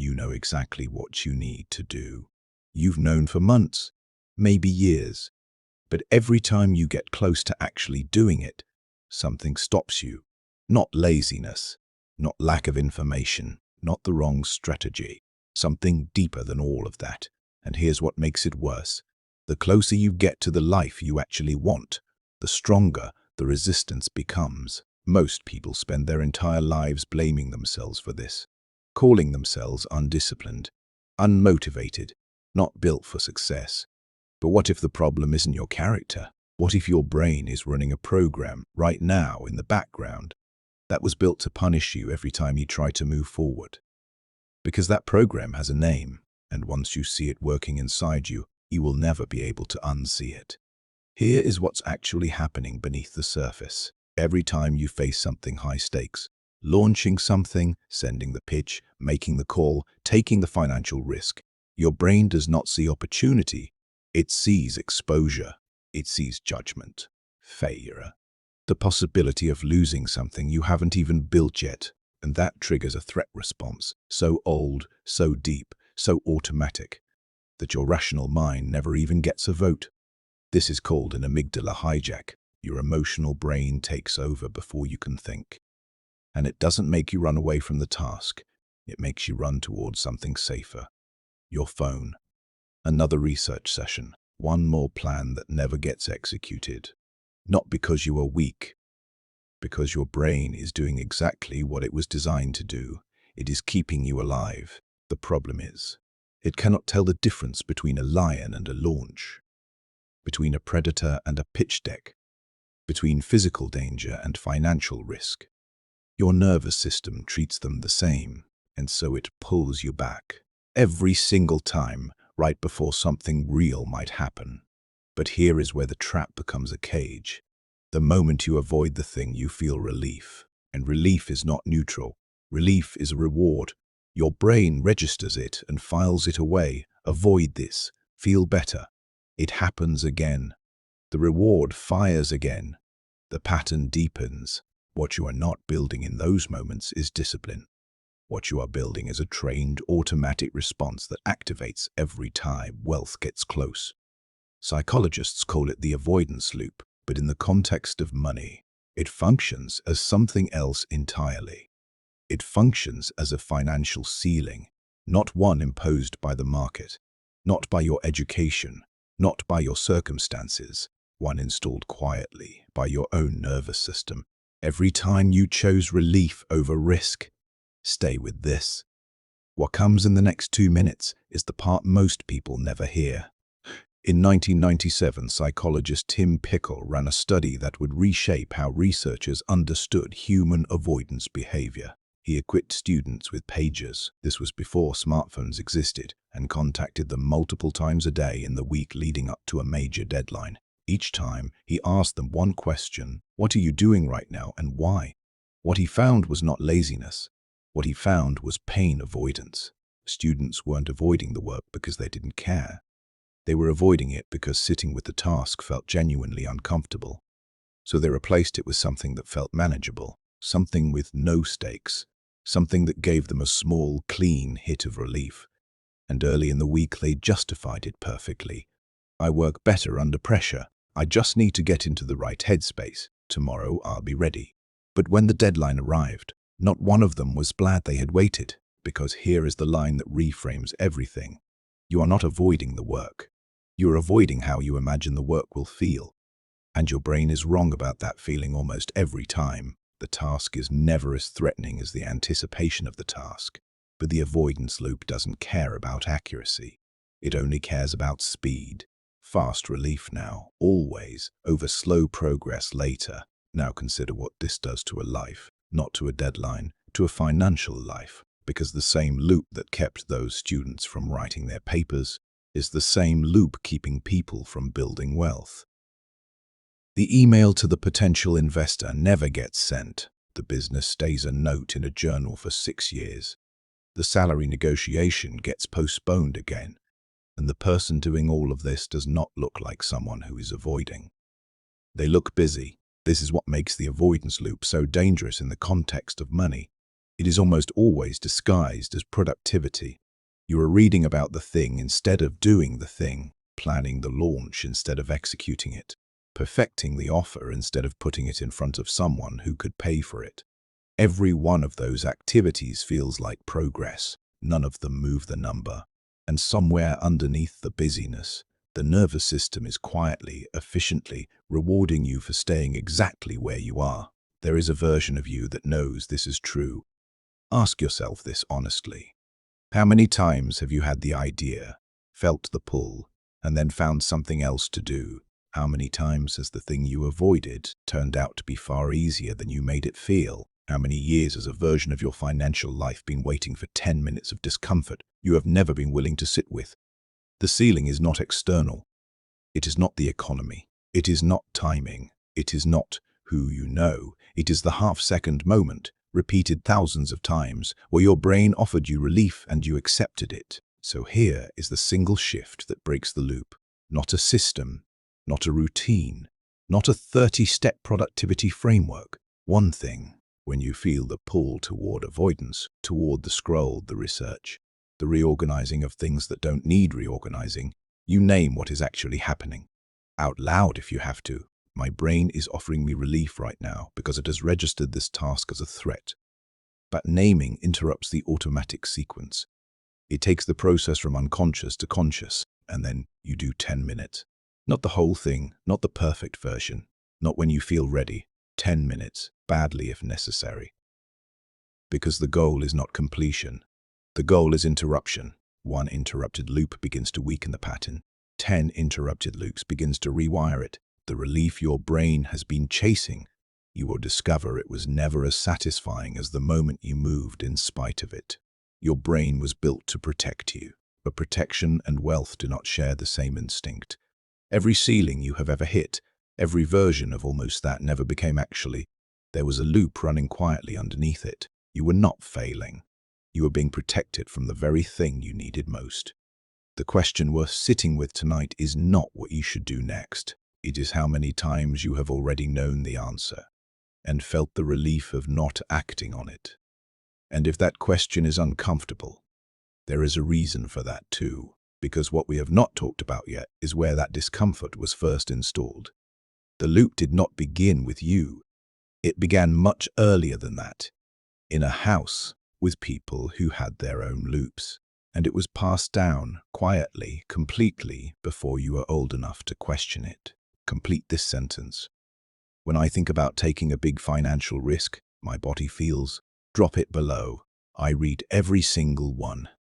You know exactly what you need to do. You've known for months, maybe years. But every time you get close to actually doing it, something stops you. Not laziness, not lack of information, not the wrong strategy. Something deeper than all of that. And here's what makes it worse. The closer you get to the life you actually want, the stronger the resistance becomes. Most people spend their entire lives blaming themselves for this, calling themselves undisciplined, unmotivated, not built for success. But what if the problem isn't your character? What if your brain is running a program right now in the background that was built to punish you every time you try to move forward? Because that program has a name, and once you see it working inside you, you will never be able to unsee it. Here is what's actually happening beneath the surface. Every time you face something high stakes, launching something, sending the pitch, making the call, taking the financial risk, your brain does not see opportunity. It sees exposure. It sees judgment, failure, the possibility of losing something you haven't even built yet. And that triggers a threat response, so old, so deep, so automatic, that your rational mind never even gets a vote. This is called an amygdala hijack. Your emotional brain takes over before you can think. And it doesn't make you run away from the task. It makes you run towards something safer. Your phone. Another research session. One more plan that never gets executed. Not because you are weak, because your brain is doing exactly what it was designed to do. It is keeping you alive. The problem is, it cannot tell the difference between a lion and a launch, between a predator and a pitch deck, between physical danger and financial risk. Your nervous system treats them the same, and so it pulls you back every single time, right before something real might happen. But here is where the trap becomes a cage. The moment you avoid the thing, you feel relief. And relief is not neutral. Relief is a reward. Your brain registers it and files it away. Avoid this. Feel better. It happens again. The reward fires again. The pattern deepens. What you are not building in those moments is discipline. What you are building is a trained, automatic response that activates every time wealth gets close. Psychologists call it the avoidance loop, but in the context of money, it functions as something else entirely. It functions as a financial ceiling, not one imposed by the market, not by your education, not by your circumstances, one installed quietly by your own nervous system. Every time you chose relief over risk, stay with this. What comes in the next 2 minutes is the part most people never hear. In 1997, psychologist Tim Pychyl ran a study that would reshape how researchers understood human avoidance behavior. He equipped students with pagers. This was before smartphones existed, and contacted them multiple times a day in the week leading up to a major deadline. Each time, he asked them one question: what are you doing right now and why? What he found was not laziness. What he found was pain avoidance. Students weren't avoiding the work because they didn't care. They were avoiding it because sitting with the task felt genuinely uncomfortable. So they replaced it with something that felt manageable, something with no stakes, something that gave them a small, clean hit of relief. And early in the week, they justified it perfectly. I work better under pressure. I just need to get into the right headspace. Tomorrow I'll be ready. But when the deadline arrived, not one of them was glad they had waited, because here is the line that reframes everything. You are not avoiding the work. You are avoiding how you imagine the work will feel. And your brain is wrong about that feeling almost every time. The task is never as threatening as the anticipation of the task. But the avoidance loop doesn't care about accuracy. It only cares about speed. Fast relief now, always, over slow progress later. Now consider what this does to a life, not to a deadline, to a financial life. Because the same loop that kept those students from writing their papers is the same loop keeping people from building wealth. The email to the potential investor never gets sent. The business stays a note in a journal for 6 years. The salary negotiation gets postponed again. And the person doing all of this does not look like someone who is avoiding. They look busy. This is what makes the avoidance loop so dangerous in the context of money. It is almost always disguised as productivity. You are reading about the thing instead of doing the thing, planning the launch instead of executing it, perfecting the offer instead of putting it in front of someone who could pay for it. Every one of those activities feels like progress. None of them move the number. And somewhere underneath the busyness, the nervous system is quietly, efficiently rewarding you for staying exactly where you are. There is a version of you that knows this is true. Ask yourself this honestly. How many times have you had the idea, felt the pull, and then found something else to do? How many times has the thing you avoided turned out to be far easier than you made it feel? How many years has a version of your financial life been waiting for 10 minutes of discomfort you have never been willing to sit with? The ceiling is not external. It is not the economy. It is not timing. It is not who you know. It is the half-second moment, repeated thousands of times, where your brain offered you relief and you accepted it. So here is the single shift that breaks the loop. Not a system, not a routine, not a 30-step productivity framework. One thing. When you feel the pull toward avoidance, toward the scroll, the research, the reorganizing of things that don't need reorganizing, you name what is actually happening. Out loud if you have to. My brain is offering me relief right now because it has registered this task as a threat. But naming interrupts the automatic sequence. It takes the process from unconscious to conscious, and then you do 10 minutes. Not the whole thing, not the perfect version, not when you feel ready. 10 minutes, badly if necessary. Because the goal is not completion. The goal is interruption. One interrupted loop begins to weaken the pattern. 10 interrupted loops begins to rewire it. The relief your brain has been chasing, you will discover it was never as satisfying as the moment you moved in spite of it. Your brain was built to protect you, but protection and wealth do not share the same instinct. Every ceiling you have ever hit, every version of almost that never became actually. There was a loop running quietly underneath it. You were not failing. You were being protected from the very thing you needed most. The question worth sitting with tonight is not what you should do next. It is how many times you have already known the answer and felt the relief of not acting on it. And if that question is uncomfortable, there is a reason for that too, because what we have not talked about yet is where that discomfort was first installed. The loop did not begin with you. It began much earlier than that, in a house with people who had their own loops. And it was passed down quietly, completely, before you were old enough to question it. Complete this sentence. When I think about taking a big financial risk, my body feels, drop it below. I read every single one.